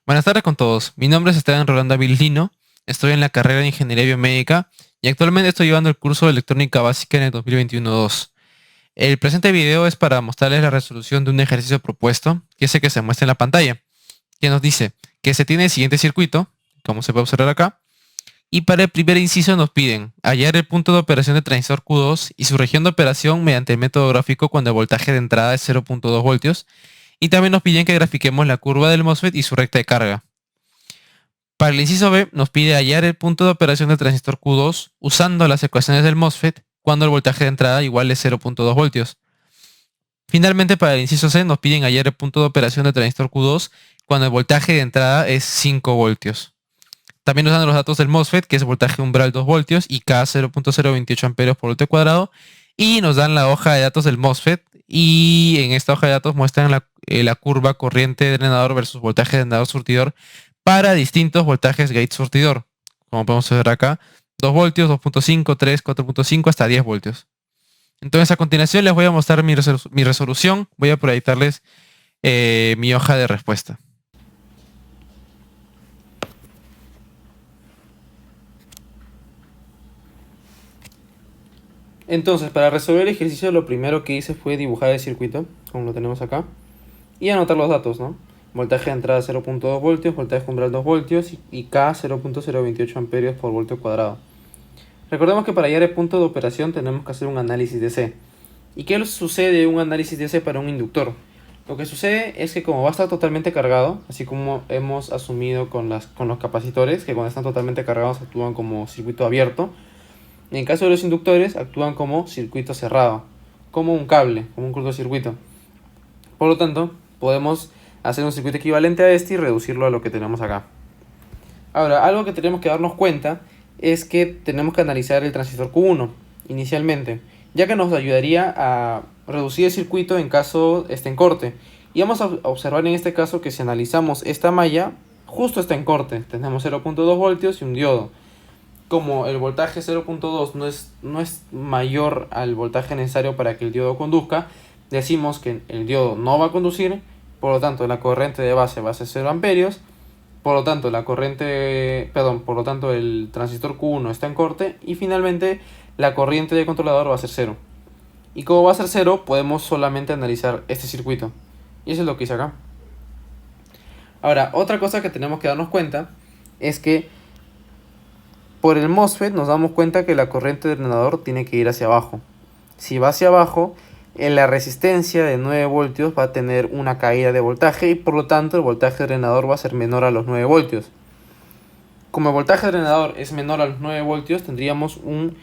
Buenas tardes con todos. Mi nombre es Esteban Rolando Avilino. Estoy en la carrera de Ingeniería Biomédica y actualmente estoy llevando el curso de Electrónica Básica en el 2021-2. El presente video es para mostrarles la resolución de un ejercicio propuesto, que es el que se muestra en la pantalla, que nos dice que se tiene el siguiente circuito, como se puede observar acá, y para el primer inciso nos piden hallar el punto de operación del transistor Q2 y su región de operación mediante el método gráfico cuando el voltaje de entrada es 0.2 voltios, y también nos piden que grafiquemos la curva del MOSFET y su recta de carga. Para el inciso B nos pide hallar el punto de operación del transistor Q2 usando las ecuaciones del MOSFET cuando el voltaje de entrada igual es 0.2 voltios. Finalmente, para el inciso C nos piden hallar el punto de operación del transistor Q2 cuando el voltaje de entrada es 5 voltios. También nos dan los datos del MOSFET, que es voltaje umbral 2 voltios y K 0.028 amperios por voltio cuadrado. Y nos dan la hoja de datos del MOSFET. Y en esta hoja de datos muestran la curva corriente drenador versus voltaje drenador surtidor para distintos voltajes gate surtidor. Como podemos ver acá, 2 voltios, 2.5, 3, 4.5 hasta 10 voltios. Entonces a continuación les voy a mostrar mi resolución. Voy a proyectarles mi hoja de respuesta. Entonces, para resolver el ejercicio, lo primero que hice fue dibujar el circuito, como lo tenemos acá, y anotar los datos, ¿no? Voltaje de entrada 0.2 voltios, voltaje umbral 2 voltios y K 0.028 amperios por voltio cuadrado. Recordemos que para hallar el punto de operación tenemos que hacer un análisis de C. ¿Y qué sucede en un análisis de C para un inductor? Lo que sucede es que como va a estar totalmente cargado, así como hemos asumido con los capacitores, que cuando están totalmente cargados actúan como circuito abierto, en caso de los inductores actúan como circuito cerrado, como un cable, como un cortocircuito. Por lo tanto, podemos hacer un circuito equivalente a este y reducirlo a lo que tenemos acá. Ahora, algo que tenemos que darnos cuenta es que tenemos que analizar el transistor Q1 inicialmente, ya que nos ayudaría a reducir el circuito en caso esté en corte. Y vamos a observar en este caso que si analizamos esta malla, justo está en corte. Tenemos 0.2 voltios y un diodo. Como el voltaje 0.2 no es mayor al voltaje necesario para que el diodo conduzca, decimos que el diodo no va a conducir, por lo tanto la corriente de base va a ser 0 amperios, por lo tanto el transistor Q1 está en corte y finalmente la corriente del controlador va a ser 0. Y como va a ser 0, podemos solamente analizar este circuito. Y eso es lo que hice acá. Ahora, otra cosa que tenemos que darnos cuenta es que por el MOSFET nos damos cuenta que la corriente del drenador tiene que ir hacia abajo. Si va hacia abajo, en la resistencia de 9 voltios va a tener una caída de voltaje y por lo tanto el voltaje drenador va a ser menor a los 9 voltios. Como el voltaje drenador es menor a los 9 voltios, tendríamos un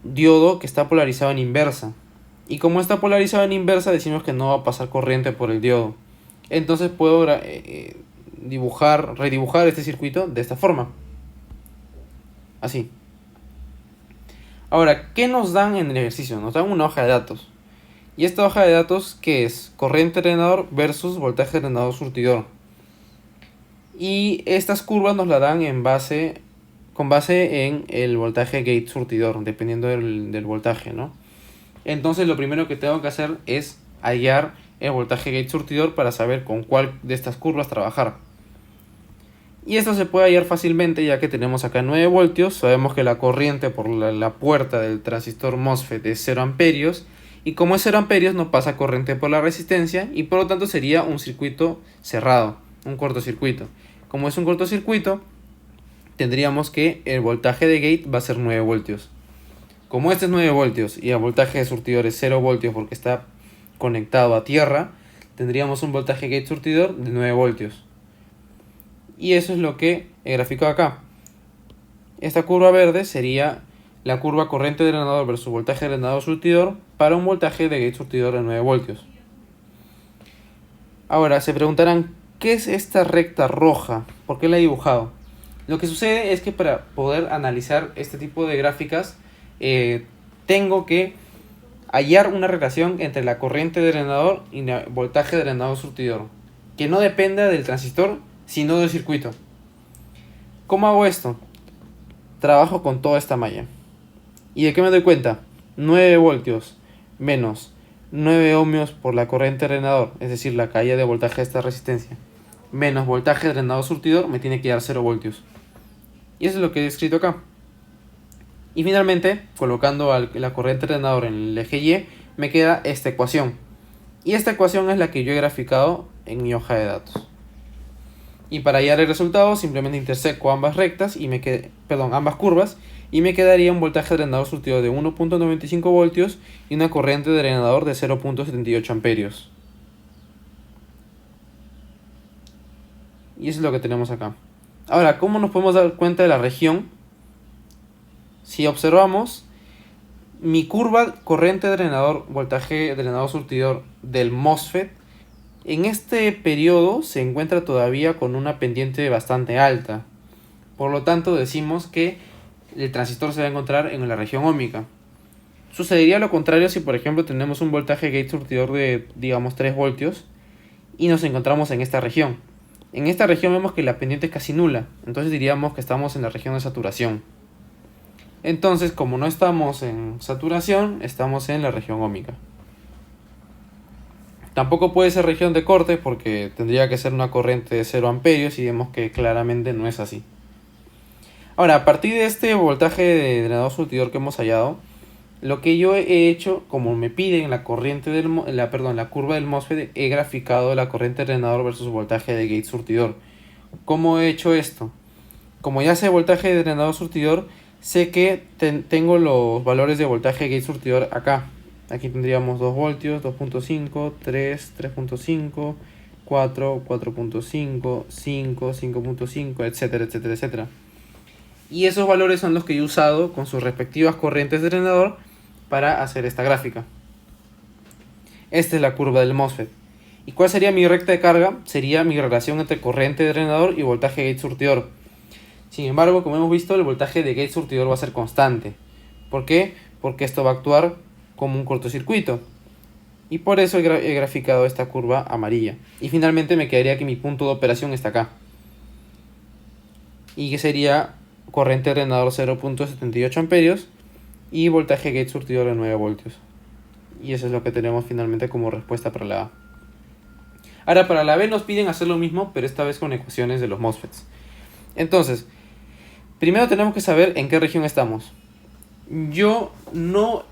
diodo que está polarizado en inversa. Y como está polarizado en inversa, decimos que no va a pasar corriente por el diodo. Entonces puedo redibujar este circuito de esta forma. Así. Ahora, ¿qué nos dan en el ejercicio? Nos dan una hoja de datos. ¿Y esta hoja de datos qué es? Corriente drenador versus voltaje drenador surtidor. Y estas curvas nos la dan con base en el voltaje gate surtidor, dependiendo del voltaje, ¿no? Entonces lo primero que tengo que hacer es hallar el voltaje gate surtidor para saber con cuál de estas curvas trabajar. Y esto se puede hallar fácilmente ya que tenemos acá 9 voltios, sabemos que la corriente por la puerta del transistor MOSFET es 0 amperios y como es 0 amperios no pasa corriente por la resistencia y por lo tanto sería un circuito cerrado, un cortocircuito. Como es un cortocircuito, tendríamos que el voltaje de gate va a ser 9 voltios. Como este es 9 voltios y el voltaje de surtidor es 0 voltios porque está conectado a tierra, tendríamos un voltaje gate surtidor de 9 voltios. Y eso es lo que he graficado acá. Esta curva verde sería la curva corriente drenador versus voltaje drenador surtidor para un voltaje de gate surtidor de 9 voltios. Ahora se preguntarán, ¿qué es esta recta roja? ¿Por qué la he dibujado? Lo que sucede es que para poder analizar este tipo de gráficas tengo que hallar una relación entre la corriente drenador y el voltaje drenador surtidor que no dependa del transistor sino del circuito. ¿Cómo hago esto? Trabajo con toda esta malla. ¿Y de qué me doy cuenta? 9 voltios menos 9 ohmios por la corriente drenador, es decir, la caída de voltaje de esta resistencia, menos voltaje drenador surtidor me tiene que dar 0 voltios. Y eso es lo que he escrito acá. Y finalmente, colocando la corriente drenador en el eje Y, me queda esta ecuación. Y esta ecuación es la que yo he graficado en mi hoja de datos. Y para hallar el resultado, simplemente interseco ambas rectas y ambas curvas, y me quedaría un voltaje drenador surtidor de 1.95 voltios y una corriente drenador de 0.78 amperios. Y eso es lo que tenemos acá. Ahora, ¿cómo nos podemos dar cuenta de la región? Si observamos, mi curva corriente drenador, voltaje drenador surtidor del MOSFET, en este periodo se encuentra todavía con una pendiente bastante alta. Por lo tanto, decimos que el transistor se va a encontrar en la región óhmica. Sucedería lo contrario si, por ejemplo, tenemos un voltaje gate surtidor de, digamos, 3 voltios y nos encontramos en esta región. En esta región vemos que la pendiente es casi nula, entonces diríamos que estamos en la región de saturación. Entonces, como no estamos en saturación, estamos en la región óhmica. Tampoco puede ser región de corte porque tendría que ser una corriente de 0 amperios y vemos que claramente no es así. Ahora, a partir de este voltaje de drenador surtidor que hemos hallado, lo que yo he hecho, como me piden la corriente la curva del MOSFET, he graficado la corriente drenador versus voltaje de gate surtidor. ¿Cómo he hecho esto? Como ya sé voltaje de drenador surtidor, sé que tengo los valores de voltaje gate surtidor acá. Aquí tendríamos 2 voltios, 2.5, 3, 3.5, 4, 4.5, 5, 5.5, etcétera, etcétera, etcétera. Y esos valores son los que he usado con sus respectivas corrientes de drenador para hacer esta gráfica. Esta es la curva del MOSFET. ¿Y cuál sería mi recta de carga? Sería mi relación entre corriente de drenador y voltaje gate surtidor. Sin embargo, como hemos visto, el voltaje de gate surtidor va a ser constante. ¿Por qué? Porque esto va a actuar como un cortocircuito. Y por eso he graficado esta curva amarilla. Y finalmente me quedaría que mi punto de operación está acá. Y que sería corriente drenador 0.78 amperios y voltaje gate surtidor de 9 voltios. Y eso es lo que tenemos finalmente como respuesta para la A. Ahora, para la B nos piden hacer lo mismo, pero esta vez con ecuaciones de los MOSFETs. Entonces, primero tenemos que saber en qué región estamos. Yo no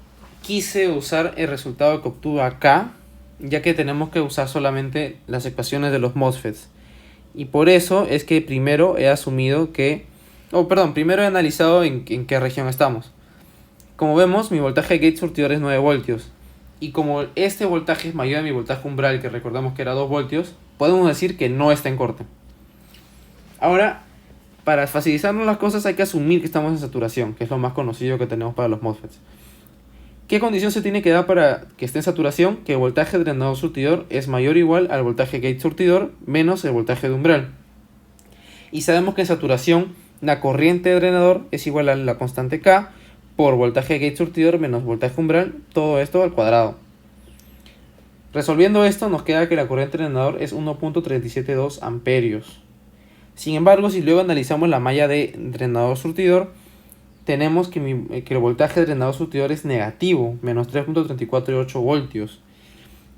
quise usar el resultado que obtuve acá, ya que tenemos que usar solamente las ecuaciones de los MOSFETs. Y por eso es que primero he asumido que... primero he analizado en qué región estamos. Como vemos, mi voltaje gate surtidor es 9 voltios. Y como este voltaje es mayor a mi voltaje umbral, que recordamos que era 2 voltios, podemos decir que no está en corte. Ahora, para facilitarnos las cosas hay que asumir que estamos en saturación, que es lo más conocido que tenemos para los MOSFETs. ¿Qué condición se tiene que dar para que esté en saturación? Que el voltaje drenador surtidor es mayor o igual al voltaje gate surtidor menos el voltaje de umbral. Y sabemos que en saturación la corriente de drenador es igual a la constante K por voltaje gate surtidor menos voltaje umbral, todo esto al cuadrado. Resolviendo esto nos queda que la corriente de drenador es 1.372 amperios. Sin embargo, si luego analizamos la malla de drenador surtidor, tenemos que el voltaje de drenador surtidor es negativo, menos 3.348 voltios.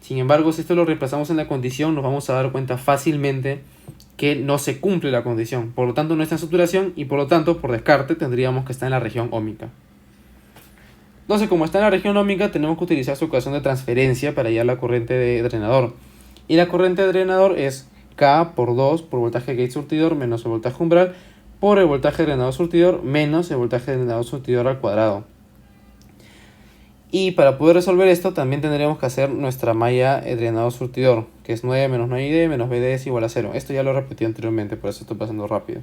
Sin embargo, si esto lo reemplazamos en la condición, nos vamos a dar cuenta fácilmente que no se cumple la condición. Por lo tanto, no está en saturación y por lo tanto, por descarte, tendríamos que estar en la región óhmica. Entonces, como está en la región óhmica, tenemos que utilizar su ecuación de transferencia para hallar la corriente de drenador. Y la corriente de drenador es K por 2 por voltaje gate surtidor menos el voltaje umbral por el voltaje drenador surtidor menos el voltaje drenador surtidor al cuadrado. Y para poder resolver esto también tendríamos que hacer nuestra malla drenador surtidor, que es 9 menos 9ID menos BD es igual a 0. Esto ya lo repetí anteriormente, por eso estoy pasando rápido.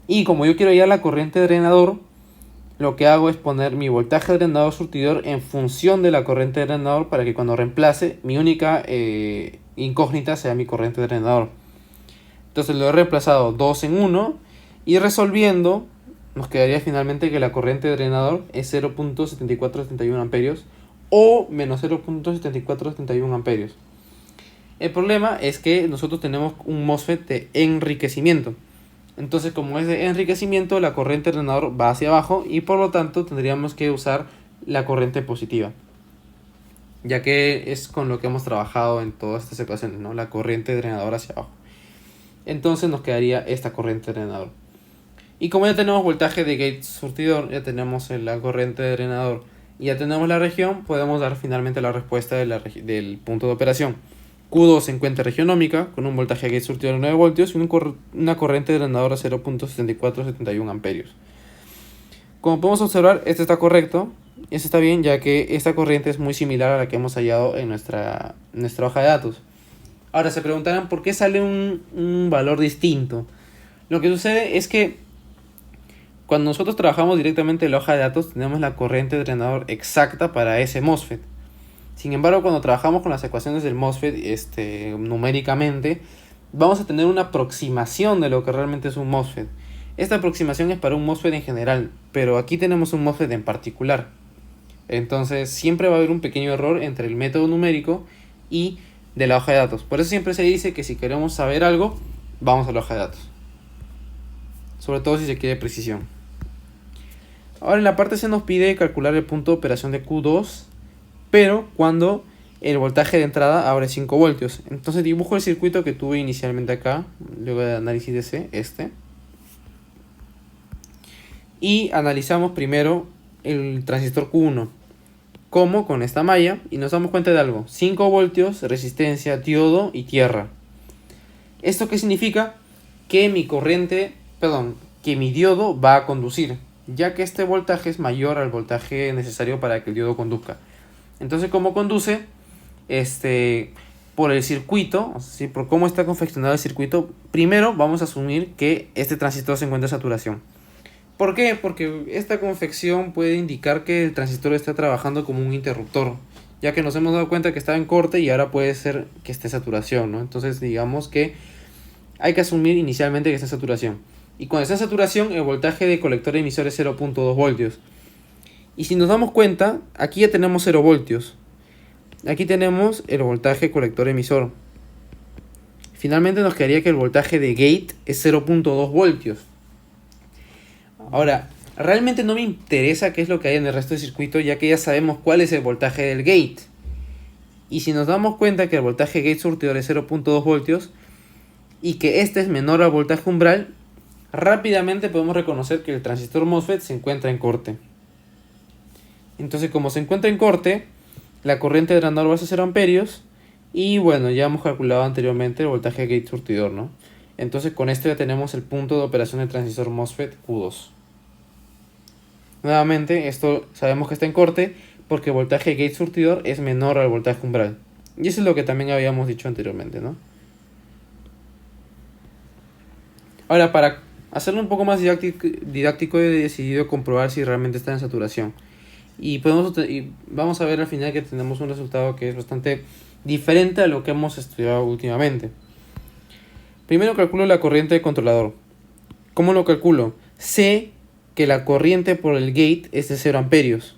Y como yo quiero hallar la corriente drenador, lo que hago es poner mi voltaje drenador surtidor en función de la corriente drenador para que cuando reemplace mi única incógnita sea mi corriente drenador. Entonces lo he reemplazado 2 en 1 y resolviendo nos quedaría finalmente que la corriente drenador es 0.7471 amperios o menos 0.7471 amperios. El problema es que nosotros tenemos un MOSFET de enriquecimiento. Entonces, como es de enriquecimiento, la corriente drenador va hacia abajo y por lo tanto tendríamos que usar la corriente positiva, ya que es con lo que hemos trabajado en todas estas ecuaciones, ¿no? La corriente drenador hacia abajo. Entonces nos quedaría esta corriente de drenador. Y como ya tenemos voltaje de gate surtidor, ya tenemos la corriente de drenador y ya tenemos la región, podemos dar finalmente la respuesta del punto de operación. Q2 se encuentra región óhmica con un voltaje de gate surtidor de 9 voltios y una corriente de drenador a 0.7471 amperios. Como podemos observar, este está correcto, este está bien, ya que esta corriente es muy similar a la que hemos hallado en nuestra hoja de datos. Ahora se preguntarán por qué sale un valor distinto. Lo que sucede es que cuando nosotros trabajamos directamente en la hoja de datos, tenemos la corriente de drenador exacta para ese MOSFET. Sin embargo, cuando trabajamos con las ecuaciones del MOSFET numéricamente, vamos a tener una aproximación de lo que realmente es un MOSFET. Esta aproximación es para un MOSFET en general, pero aquí tenemos un MOSFET en particular. Entonces siempre va a haber un pequeño error entre el método numérico y de la hoja de datos. Por eso siempre se dice que si queremos saber algo, vamos a la hoja de datos. Sobre todo si se quiere precisión. Ahora en la parte C nos pide calcular el punto de operación de Q2, pero cuando el voltaje de entrada abre 5 voltios. Entonces dibujo el circuito que tuve inicialmente acá, luego de análisis de C, y analizamos primero el transistor Q1, como con esta malla, y nos damos cuenta de algo: 5 voltios, resistencia, diodo y tierra. ¿Esto qué significa? Que mi diodo va a conducir, ya que este voltaje es mayor al voltaje necesario para que el diodo conduzca. Entonces, ¿cómo conduce? Por el circuito, ¿sí? Por cómo está confeccionado el circuito. Primero vamos a asumir que este transistor se encuentra en saturación. ¿Por qué? Porque esta confección puede indicar que el transistor está trabajando como un interruptor, ya que nos hemos dado cuenta que estaba en corte y ahora puede ser que esté en saturación, ¿no? Entonces digamos que hay que asumir inicialmente que está en saturación. Y cuando está en saturación, el voltaje de colector emisor es 0.2 voltios. Y si nos damos cuenta, aquí ya tenemos 0 voltios. Aquí tenemos el voltaje colector emisor. Finalmente nos quedaría que el voltaje de gate es 0.2 voltios. Ahora, realmente no me interesa qué es lo que hay en el resto del circuito, ya que ya sabemos cuál es el voltaje del gate. Y si nos damos cuenta que el voltaje gate surtidor es 0.2 voltios y que este es menor al voltaje umbral, rápidamente podemos reconocer que el transistor MOSFET se encuentra en corte. Entonces, como se encuentra en corte, la corriente de drenador va a ser 0 amperios. Y bueno, ya hemos calculado anteriormente el voltaje gate surtidor, ¿no? Entonces con esto ya tenemos el punto de operación del transistor MOSFET Q2. Nuevamente, esto sabemos que está en corte porque el voltaje gate surtidor es menor al voltaje umbral. Y eso es lo que también habíamos dicho anteriormente, ¿no? Ahora, para hacerlo un poco más didáctico, he decidido comprobar si realmente está en saturación. Y vamos a ver al final que tenemos un resultado que es bastante diferente a lo que hemos estudiado últimamente. Primero calculo la corriente de controlador. ¿Cómo lo calculo? Sé que la corriente por el gate es de 0 amperios.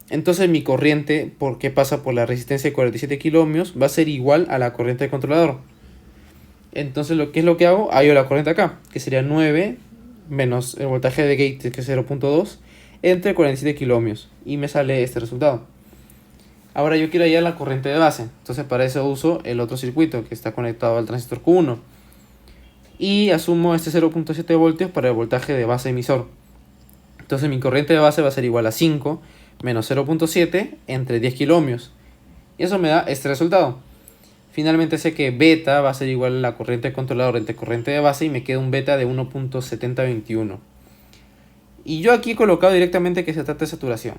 Entonces mi corriente, porque pasa por la resistencia de 47 kiloohmios, va a ser igual a la corriente de controlador. Entonces, ¿qué es lo que hago? Hallo la corriente acá, que sería 9 menos el voltaje de gate, que es 0.2, entre 47 kiloohmios. Y me sale este resultado. Ahora yo quiero hallar la corriente de base. Entonces para eso uso el otro circuito que está conectado al transistor Q1. Y asumo este 0.7 voltios para el voltaje de base emisor. Entonces mi corriente de base va a ser igual a 5 menos 0.7 entre 10 kiloohmios. Y eso me da este resultado. Finalmente sé que beta va a ser igual a la corriente de controlador entre corriente de base y me queda un beta de 1.7021. Y yo aquí he colocado directamente que se trata de saturación.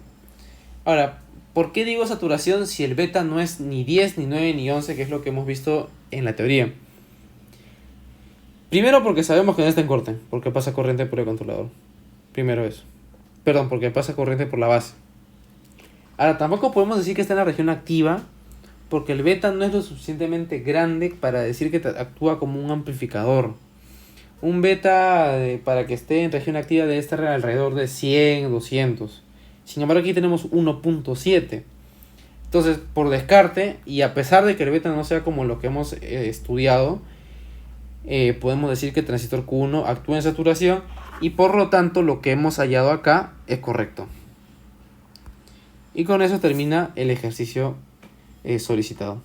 Ahora, ¿por qué digo saturación si el beta no es ni 10, ni 9, ni 11, que es lo que hemos visto en la teoría? Primero porque sabemos que no está en corte, porque pasa corriente por el controlador. Primero eso. Perdón, porque pasa corriente por la base. Ahora, tampoco podemos decir que está en la región activa, porque el beta no es lo suficientemente grande para decir que actúa como un amplificador. Un beta para que esté en región activa debe estar alrededor de 100, 200. Sin embargo, aquí tenemos 1.7. Entonces, por descarte, y a pesar de que el beta no sea como lo que hemos estudiado, podemos decir que el transistor Q1 actúa en saturación y por lo tanto lo que hemos hallado acá es correcto. Y con eso termina el ejercicio solicitado.